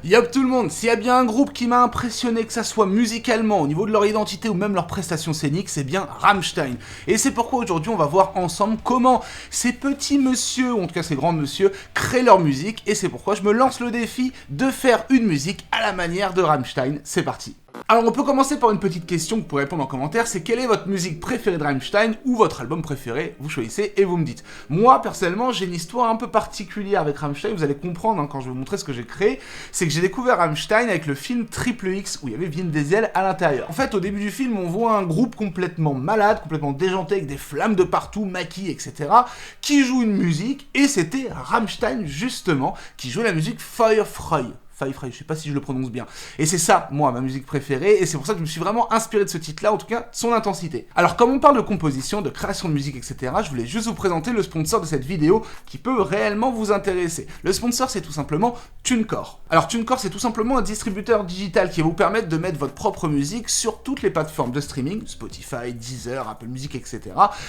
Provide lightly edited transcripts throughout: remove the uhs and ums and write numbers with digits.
Yop tout le monde, s'il y a bien un groupe qui m'a impressionné, que ça soit musicalement, au niveau de leur identité ou même leur prestation scénique, c'est bien Rammstein. Et c'est pourquoi aujourd'hui on va voir ensemble comment ces petits messieurs, ou en tout cas ces grands messieurs, créent leur musique. Et c'est pourquoi je me lance le défi de faire une musique à la manière de Rammstein. C'est parti. Alors on peut commencer par une petite question que vous pouvez répondre en commentaire, c'est quelle est votre musique préférée de Rammstein ou votre album préféré, vous choisissez et vous me dites. Moi personnellement j'ai une histoire un peu particulière avec Rammstein, vous allez comprendre quand je vais vous montrer ce que j'ai créé, c'est que j'ai découvert Rammstein avec le film Triple X où il y avait Vin Diesel à l'intérieur. En fait au début du film on voit un groupe complètement malade, complètement déjanté avec des flammes de partout, maquis, etc. qui joue une musique et c'était Rammstein justement qui jouait la musique Feuerfrei. Je sais pas si je le prononce bien. Et c'est ça, moi, ma musique préférée, et c'est pour ça que je me suis vraiment inspiré de ce titre-là, en tout cas, son intensité. Alors, comme on parle de composition, de création de musique, etc., je voulais juste vous présenter le sponsor de cette vidéo qui peut réellement vous intéresser. Le sponsor, c'est tout simplement TuneCore. Alors, TuneCore, c'est tout simplement un distributeur digital qui va vous permettre de mettre votre propre musique sur toutes les plateformes de streaming, Spotify, Deezer, Apple Music, etc.,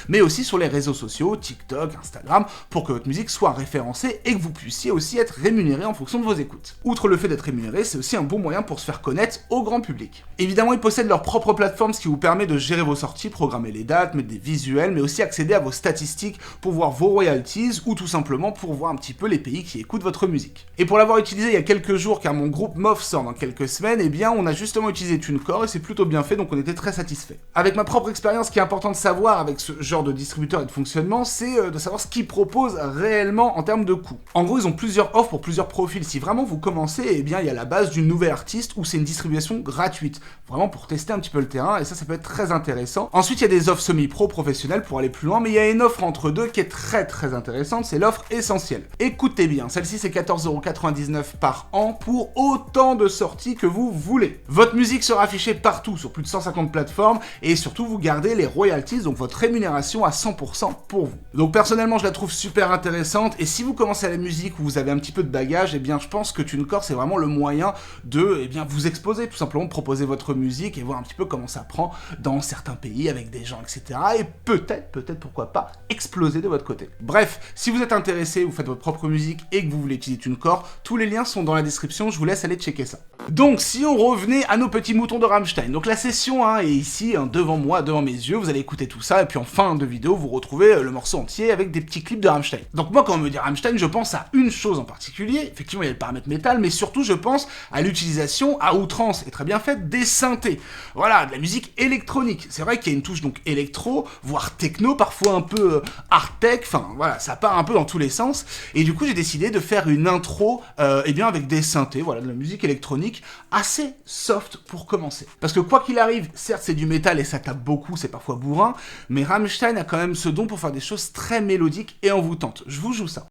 mais aussi sur les réseaux sociaux, TikTok, Instagram, pour que votre musique soit référencée et que vous puissiez aussi être rémunéré en fonction de vos écoutes. Outre le fait d'être rémunéré, c'est aussi un bon moyen pour se faire connaître au grand public. Évidemment, ils possèdent leur propre plateforme, ce qui vous permet de gérer vos sorties, programmer les dates, mettre des visuels, mais aussi accéder à vos statistiques pour voir vos royalties ou tout simplement pour voir un petit peu les pays qui écoutent votre musique. Et pour l'avoir utilisé il y a quelques jours, car mon groupe MOF sort dans quelques semaines, eh bien on a justement utilisé TuneCore et c'est plutôt bien fait, donc on était très satisfait. Avec ma propre expérience, ce qui est important de savoir avec ce genre de distributeur et de fonctionnement, c'est de savoir ce qu'ils proposent réellement en termes de coûts. En gros, ils ont plusieurs offres pour plusieurs profils. Si vraiment vous commencez, eh bien il y a la base d'une nouvelle artiste où c'est une distribution gratuite, vraiment pour tester un petit peu le terrain, et ça peut être très intéressant. Ensuite, il y a des offres semi-pro professionnelles pour aller plus loin, mais il y a une offre entre deux qui est très intéressante, c'est l'offre essentielle. Écoutez bien, celle-ci c'est 14,99€ par an pour autant de sorties que vous voulez. Votre musique sera affichée partout sur plus de 150 plateformes, et surtout vous gardez les royalties, donc votre rémunération à 100% pour vous. Donc personnellement je la trouve super intéressante, et si vous commencez à la musique ou vous avez un petit peu de bagage, eh bien je pense que TuneCore c'est vraiment le moyen de vous exposer, tout simplement de proposer votre musique et voir un petit peu comment ça prend dans certains pays avec des gens, etc. Et peut-être pourquoi pas exploser de votre côté. Bref, si vous êtes intéressé, vous faites votre propre musique et que vous voulez utiliser TuneCore, tous les liens sont dans la description, je vous laisse aller checker ça. Donc si on revenait à nos petits moutons de Rammstein, donc la session est ici, devant moi, devant mes yeux, vous allez écouter tout ça, et puis en fin de vidéo, vous retrouvez le morceau entier avec des petits clips de Rammstein. Donc moi quand on me dit Rammstein, je pense à une chose en particulier, effectivement il y a le paramètre métal, mais surtout je pense à l'utilisation à outrance, et très bien faite, des synthés. Voilà, de la musique électronique. C'est vrai qu'il y a une touche donc électro, voire techno, parfois un peu hard tech, enfin voilà, ça part un peu dans tous les sens, et du coup j'ai décidé de faire une intro avec des synthés, voilà, de la musique électronique assez soft pour commencer. Parce que quoi qu'il arrive, certes c'est du métal et ça tape beaucoup, c'est parfois bourrin, mais Rammstein a quand même ce don pour faire des choses très mélodiques et envoûtantes. Je vous joue ça.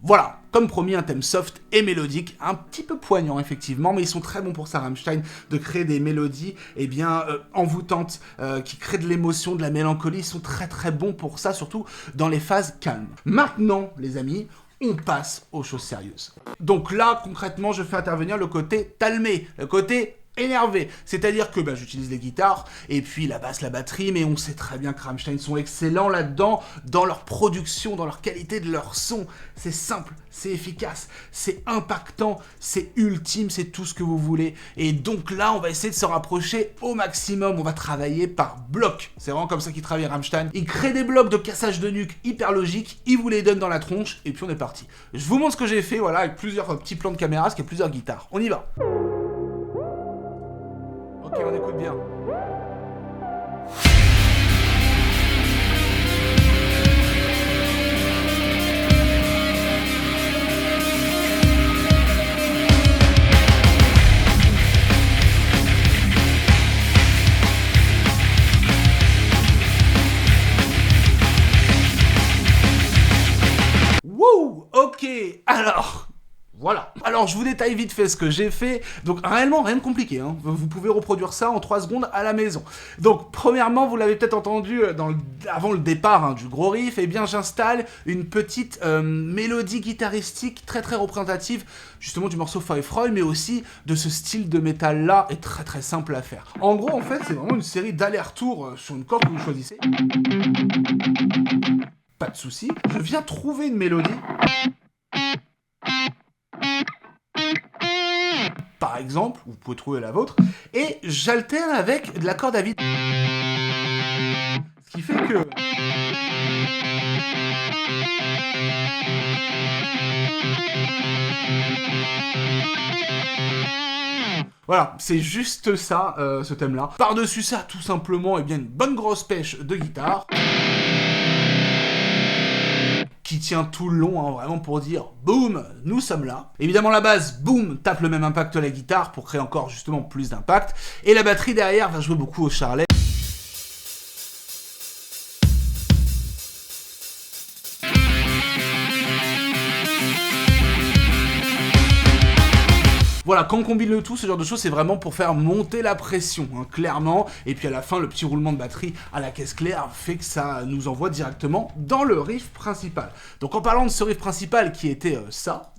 Voilà, comme promis, un thème soft et mélodique, un petit peu poignant effectivement, mais ils sont très bons pour ça, Rammstein, de créer des mélodies envoûtantes, qui créent de l'émotion, de la mélancolie, ils sont très bons pour ça, surtout dans les phases calmes. Maintenant, les amis, on passe aux choses sérieuses. Donc là, concrètement, je fais intervenir le côté talmé, le côté énervé, c'est-à-dire que j'utilise les guitares et puis la basse, la batterie, mais on sait très bien que Rammstein sont excellents là-dedans, dans leur production, dans leur qualité de leur son. C'est simple, c'est efficace, c'est impactant, c'est ultime, c'est tout ce que vous voulez. Et donc là, on va essayer de se rapprocher au maximum, on va travailler par blocs. C'est vraiment comme ça qu'ils travaillent Rammstein. Ils créent des blocs de cassage de nuque hyper logiques, ils vous les donnent dans la tronche et puis on est parti. Je vous montre ce que j'ai fait, voilà, avec plusieurs petits plans de caméra, parce qu'il y a plusieurs guitares. On y va. Ok, on écoute bien. Wouh, ok, alors... Voilà. Alors Alors je vous détaille vite fait ce que j'ai fait, donc réellement rien de compliqué, hein. Vous pouvez reproduire ça en 3 secondes à la maison. Donc premièrement, vous l'avez peut-être entendu avant le départ du gros riff, eh bien j'installe une petite mélodie guitaristique très représentative justement du morceau Firefly, mais aussi de ce style de métal là, est très simple à faire. En gros en fait c'est vraiment une série d'allers-retours sur une corde que vous choisissez. Pas de souci, je viens trouver une mélodie. Par exemple, vous pouvez trouver la vôtre, et j'alterne avec de la corde à vide. Ce qui fait que... Voilà, c'est juste ça, ce thème-là. Par-dessus ça, tout simplement, eh bien, une bonne grosse pêche de guitare. Qui tient tout le long, hein, vraiment pour dire boum, nous sommes là. Évidemment la basse, boum, tape le même impact à la guitare pour créer encore justement plus d'impact. Et la batterie derrière va jouer beaucoup au charlet. Voilà, quand on combine le tout, ce genre de choses, c'est vraiment pour faire monter la pression, hein, clairement. Et puis à la fin, le petit roulement de batterie à la caisse claire fait que ça nous envoie directement dans le riff principal. Donc en parlant de ce riff principal qui était ça...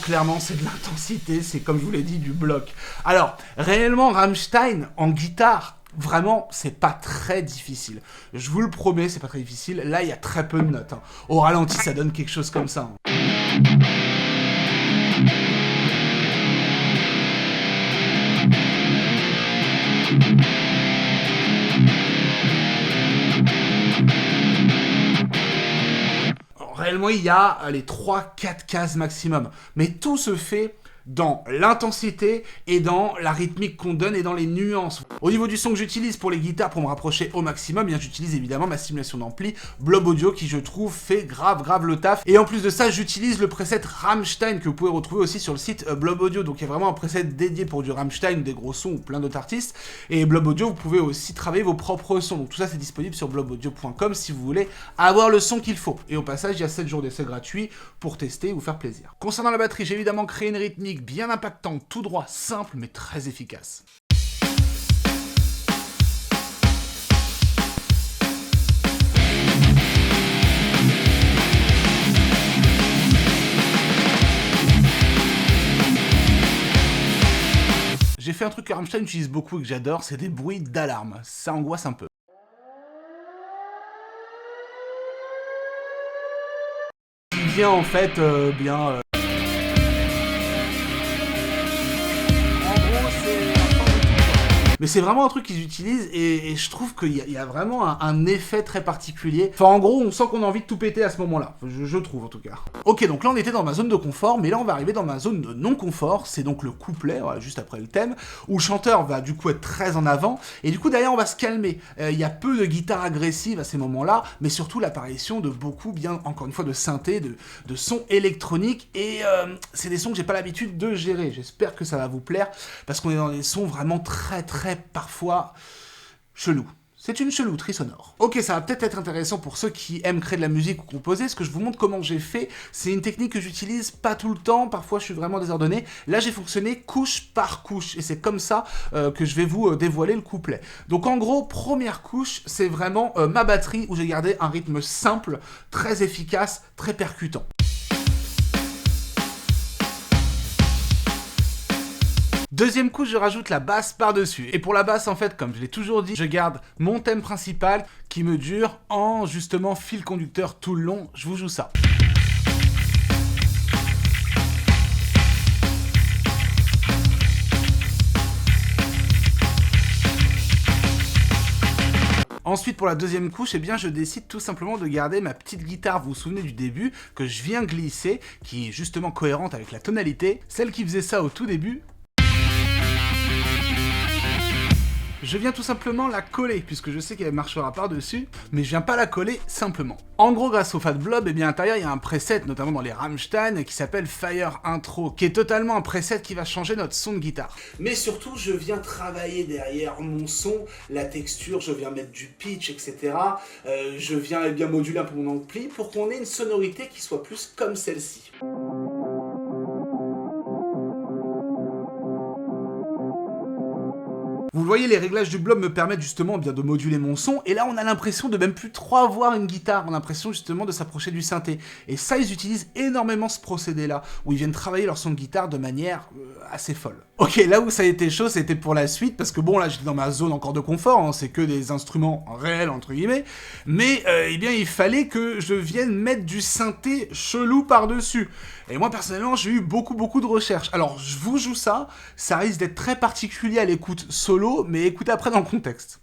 Clairement, c'est de l'intensité, c'est comme je vous l'ai dit, du bloc. Alors, réellement, Rammstein, en guitare, vraiment, c'est pas très difficile. Je vous le promets, c'est pas très difficile. Là, il y a très peu de notes, hein. Au ralenti, ça donne quelque chose comme ça, hein. Réellement, il y a les 3-4 cases maximum. Mais tout se fait dans l'intensité et dans la rythmique qu'on donne et dans les nuances. Au niveau du son que j'utilise pour les guitares pour me rapprocher au maximum, bien j'utilise évidemment ma simulation d'ampli Blob Audio qui je trouve fait grave le taf. Et en plus de ça, j'utilise le preset Rammstein que vous pouvez retrouver aussi sur le site Blob Audio. Donc il y a vraiment un preset dédié pour du Rammstein, des gros sons ou plein d'autres artistes. Et Blob Audio, vous pouvez aussi travailler vos propres sons. Donc tout ça c'est disponible sur blobaudio.com si vous voulez avoir le son qu'il faut. Et au passage, il y a 7 jours d'essai gratuit pour tester et vous faire plaisir. Concernant la batterie, j'ai évidemment créé une rythmique bien impactante, tout droit, simple mais très efficace. J'ai fait un truc que Rammstein utilise beaucoup et que j'adore, c'est des bruits d'alarme. Ça angoisse un peu. Il vient en fait bien... Mais c'est vraiment un truc qu'ils utilisent et je trouve qu'il y a vraiment un effet très particulier. Enfin, en gros, on sent qu'on a envie de tout péter à ce moment-là. Je trouve, en tout cas. Ok, donc là, on était dans ma zone de confort, mais là, on va arriver dans ma zone de non-confort. C'est donc le couplet, voilà, juste après le thème, où le chanteur va du coup être très en avant. Et du coup, derrière, on va se calmer. Il y a peu de guitare agressive à ces moments-là, mais surtout l'apparition de beaucoup, bien, encore une fois, de synthé, de sons électroniques. Et c'est des sons que j'ai pas l'habitude de gérer. J'espère que ça va vous plaire, parce qu'on est dans des sons vraiment très parfois chelou. C'est une chelouterie sonore. Ok, ça va peut-être être intéressant pour ceux qui aiment créer de la musique ou composer. Ce que je vous montre comment j'ai fait, c'est une technique que j'utilise pas tout le temps. Parfois, je suis vraiment désordonné. Là, j'ai fonctionné couche par couche. Et c'est comme ça que je vais vous dévoiler le couplet. Donc, en gros, première couche, c'est vraiment ma batterie où j'ai gardé un rythme simple, très efficace, très percutant. Deuxième couche, je rajoute la basse par-dessus. Et pour la basse, en fait, comme je l'ai toujours dit, je garde mon thème principal qui me dure en, justement, fil conducteur tout le long. Je vous joue ça. Ensuite, pour la deuxième couche, eh bien, je décide tout simplement de garder ma petite guitare, vous vous souvenez du début, que je viens glisser, qui est justement cohérente avec la tonalité, celle qui faisait ça au tout début. Je viens tout simplement la coller, puisque je sais qu'elle marchera par-dessus, mais je viens pas la coller simplement. En gros, grâce au Fat Blob, à l'intérieur, il y a un preset, notamment dans les Rammstein, qui s'appelle Fire Intro, qui est totalement un preset qui va changer notre son de guitare. Mais surtout, je viens travailler derrière mon son, la texture, je viens mettre du pitch, etc. Je viens bien moduler un peu mon ampli pour qu'on ait une sonorité qui soit plus comme celle-ci. Vous voyez, les réglages du blob me permettent justement bien de moduler mon son, et là on a l'impression de même plus trop avoir une guitare, on a l'impression justement de s'approcher du synthé. Et ça, ils utilisent énormément ce procédé-là, où ils viennent travailler leur son de guitare de manière assez folle. Ok, là où ça a été chaud, c'était pour la suite, parce que bon, là j'étais dans ma zone encore de confort, hein, c'est que des instruments réels, entre guillemets, mais eh bien il fallait que je vienne mettre du synthé chelou par-dessus. Et moi personnellement, j'ai eu beaucoup de recherches. Alors je vous joue ça, ça risque d'être très particulier à l'écoute solo, mais écoutez après dans le contexte.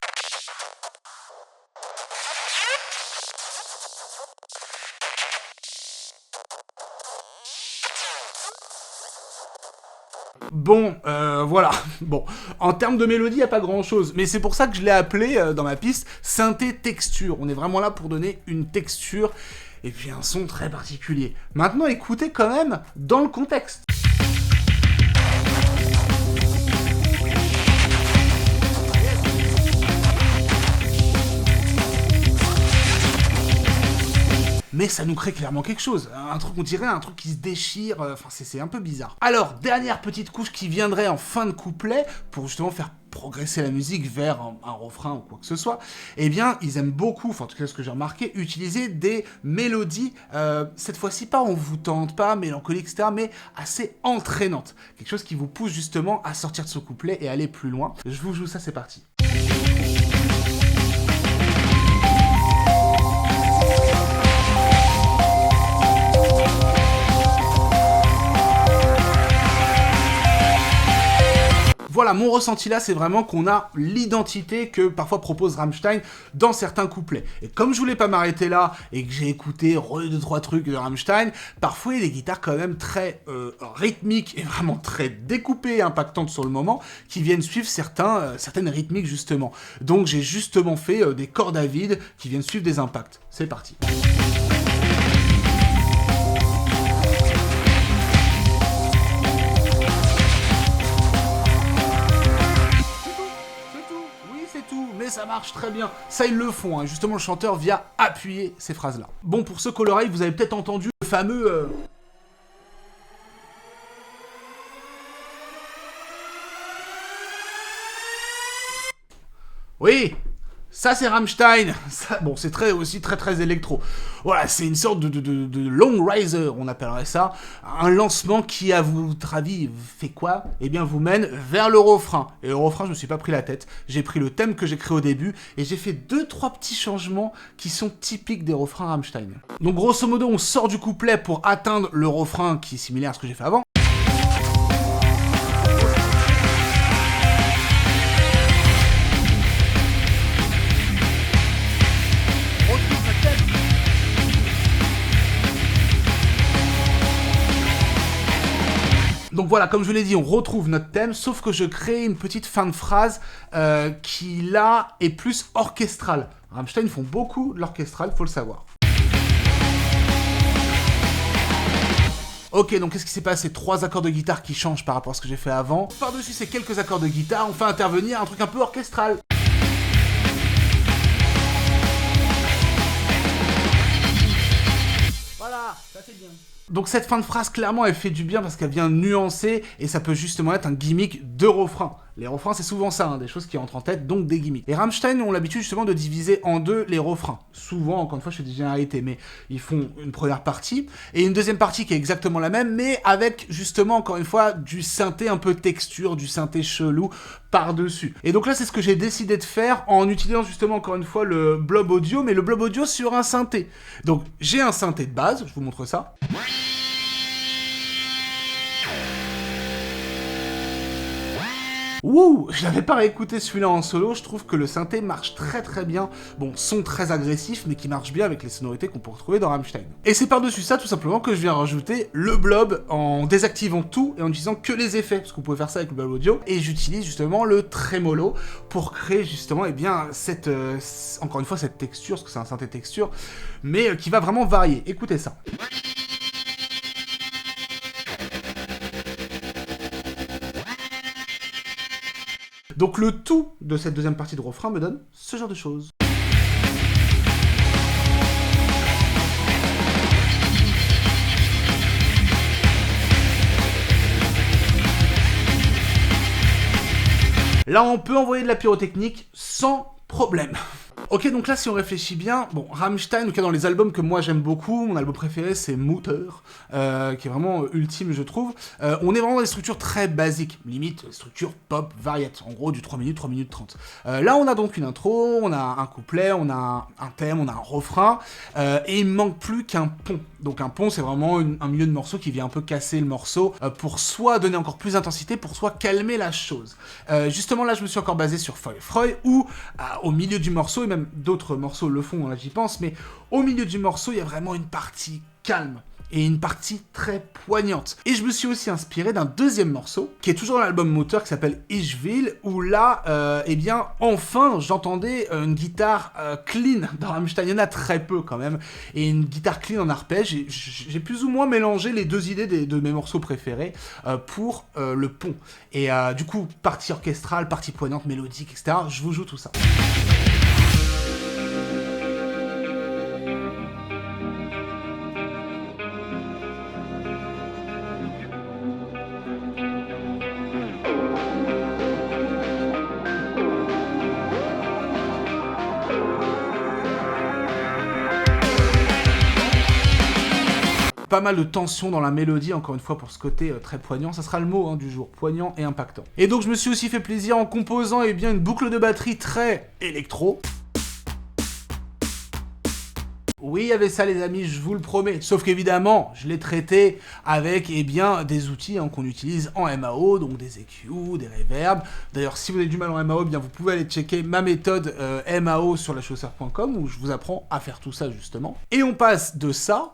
Bon, voilà. Bon, en termes de mélodie, il n'y a pas grand-chose, mais c'est pour ça que je l'ai appelé dans ma piste synthé texture. On est vraiment là pour donner une texture et puis un son très particulier. Maintenant, écoutez quand même dans le contexte. Mais ça nous crée clairement quelque chose, un truc, on dirait un truc qui se déchire, enfin c'est un peu bizarre. Alors, dernière petite couche qui viendrait en fin de couplet, pour justement faire progresser la musique vers un refrain ou quoi que ce soit, eh bien, ils aiment beaucoup, enfin en tout cas ce que j'ai remarqué, utiliser des mélodies, cette fois-ci pas envoûtantes, pas mélancoliques, etc., mais assez entraînantes. Quelque chose qui vous pousse justement à sortir de ce couplet et aller plus loin. Je vous joue ça, c'est parti. Voilà, mon ressenti là, c'est vraiment qu'on a l'identité que parfois propose Rammstein dans certains couplets. Et comme je voulais pas m'arrêter là, et que j'ai écouté 2-3 trucs de Rammstein, parfois il y a des guitares quand même très rythmiques et vraiment très découpées et impactantes sur le moment, qui viennent suivre certaines rythmiques justement. Donc j'ai justement fait des cordes à vide qui viennent suivre des impacts. C'est parti. Ça marche très bien, ça ils le font, hein. Justement le chanteur vient appuyer ces phrases-là. Bon, pour ceux qui ont l'oreille, vous avez peut-être entendu le fameux... Oui, ça c'est Rammstein. Ça, bon, c'est aussi très électro. Voilà, c'est une sorte de long riser, on appellerait ça. Un lancement qui, à votre avis, fait quoi? Eh bien, vous mène vers le refrain. Et le refrain, je me suis pas pris la tête. J'ai pris le thème que j'ai créé au début et j'ai fait 2-3 petits changements qui sont typiques des refrains Rammstein. Donc, grosso modo, on sort du couplet pour atteindre le refrain qui est similaire à ce que j'ai fait avant. Donc voilà, comme je vous l'ai dit, on retrouve notre thème, sauf que je crée une petite fin de phrase qui, là, est plus orchestrale. Rammstein font beaucoup de l'orchestral, faut le savoir. Ok, donc qu'est-ce qui s'est passé? 3 accords de guitare qui changent par rapport à ce que j'ai fait avant. Par-dessus ces quelques accords de guitare, on fait intervenir un truc un peu orchestral. Voilà, ça c'est bien. Donc cette fin de phrase, clairement, elle fait du bien parce qu'elle vient nuancer et ça peut justement être un gimmick de refrain. Les refrains, c'est souvent ça, hein, des choses qui rentrent en tête, donc des gimmicks. Et Rammstein ont l'habitude justement de diviser en deux les refrains. Souvent, encore une fois, je fais des généralités, mais ils font une première partie et une deuxième partie qui est exactement la même, mais avec justement, encore une fois, du synthé un peu texture, du synthé chelou par-dessus. Et donc là, c'est ce que j'ai décidé de faire en utilisant justement, encore une fois, le blob audio, mais le blob audio sur un synthé. Donc, j'ai un synthé de base, je vous montre ça. Wouh, je l'avais pas réécouté celui-là en solo, je trouve que le synthé marche très bien. Bon, son très agressif, mais qui marche bien avec les sonorités qu'on peut retrouver dans Rammstein. Et c'est par-dessus ça, tout simplement, que je viens rajouter le blob en désactivant tout et en utilisant que les effets, parce que vous pouvez faire ça avec le blob audio. Et j'utilise justement le tremolo pour créer justement, eh bien, cette, encore une fois, cette texture, parce que c'est un synthé texture, mais qui va vraiment varier. Écoutez ça. Donc le tout de cette deuxième partie de refrain me donne ce genre de choses. Là, on peut envoyer de la pyrotechnique sans problème. Ok, donc là, si on réfléchit bien, bon, Rammstein, en tout cas dans les albums que moi j'aime beaucoup, mon album préféré c'est Mutter, qui est vraiment ultime je trouve. On est vraiment dans des structures très basiques, limite structure pop variette, en gros du 3 minutes 30. Là on a donc une intro, on a un couplet, on a un thème, on a un refrain, et il me manque plus qu'un pont. Donc un pont c'est vraiment un milieu de morceau qui vient un peu casser le morceau, pour soit donner encore plus d'intensité, pour soit calmer la chose. Justement là je me suis encore basé sur Feuerfrei, où au milieu du morceau, et même d'autres morceaux le font, là j'y pense, mais au milieu du morceau, il y a vraiment une partie calme et une partie très poignante. Et je me suis aussi inspiré d'un deuxième morceau, qui est toujours dans l'album Mutter, qui s'appelle Ich Will, où là, eh bien, enfin, j'entendais une guitare clean dans Rammstein. Il y en a très peu quand même, et une guitare clean en arpège. J'ai plus ou moins mélangé les deux idées de mes morceaux préférés pour le pont. Et du coup, partie orchestrale, partie poignante, mélodique, etc. Je vous joue tout ça. Pas mal de tension dans la mélodie, encore une fois pour ce côté très poignant, ça sera le mot du jour, poignant et impactant. Et donc je me suis aussi fait plaisir en composant bien, une boucle de batterie très électro. Oui, il y avait ça les amis, je vous le promets. Sauf qu'évidemment, je l'ai traité avec bien, des outils qu'on utilise en MAO, donc des EQ, des reverbs. D'ailleurs, si vous avez du mal en MAO, bien, vous pouvez aller checker ma méthode MAO sur lachausseur.com où je vous apprends à faire tout ça justement. Et on passe de ça...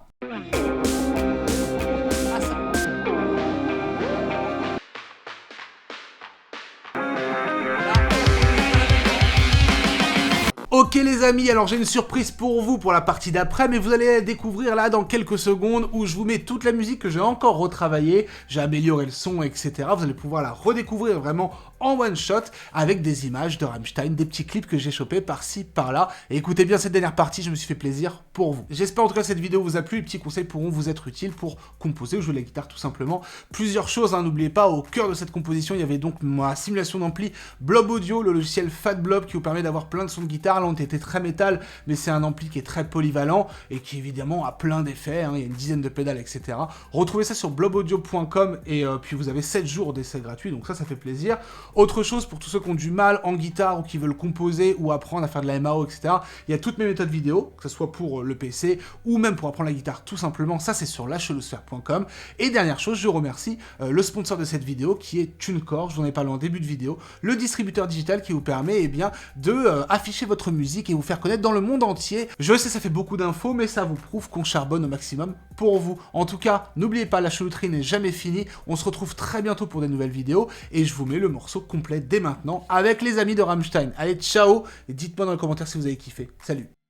Ok les amis, alors j'ai une surprise pour vous pour la partie d'après, mais vous allez la découvrir là dans quelques secondes où je vous mets toute la musique que j'ai encore retravaillée, j'ai amélioré le son, etc. Vous allez pouvoir la redécouvrir vraiment en one shot avec des images de Rammstein, des petits clips que j'ai chopés par-ci, par-là. Et écoutez bien cette dernière partie, je me suis fait plaisir pour vous. J'espère en tout cas que cette vidéo vous a plu, les petits conseils pourront vous être utiles pour composer ou jouer la guitare tout simplement. Plusieurs choses, n'oubliez pas, au cœur de cette composition, il y avait donc ma simulation d'ampli Blob Audio, le logiciel Fat Blob qui vous permet d'avoir plein de sons de guitare. Là on était très métal, mais c'est un ampli qui est très polyvalent et qui évidemment a plein d'effets, il y a une dizaine de pédales, etc. Retrouvez ça sur blobaudio.com et puis vous avez 7 jours d'essai gratuit, donc ça fait plaisir. Autre chose pour tous ceux qui ont du mal en guitare ou qui veulent composer ou apprendre à faire de la MAO, etc. Il y a toutes mes méthodes vidéo, que ce soit pour le PC ou même pour apprendre la guitare tout simplement, ça c'est sur lachausseur.com. Et dernière chose, je remercie le sponsor de cette vidéo qui est TuneCore, je vous en ai parlé en début de vidéo, le distributeur digital qui vous permet bien de afficher votre musique et vous faire connaître dans le monde entier. Je sais ça fait beaucoup d'infos, mais ça vous prouve qu'on charbonne au maximum pour vous. En tout cas, n'oubliez pas, la chalouterie n'est jamais finie, on se retrouve très bientôt pour des nouvelles vidéos et je vous mets le morceau complet dès maintenant avec les amis de Rammstein. Allez, ciao, et dites-moi dans les commentaires si vous avez kiffé. Salut!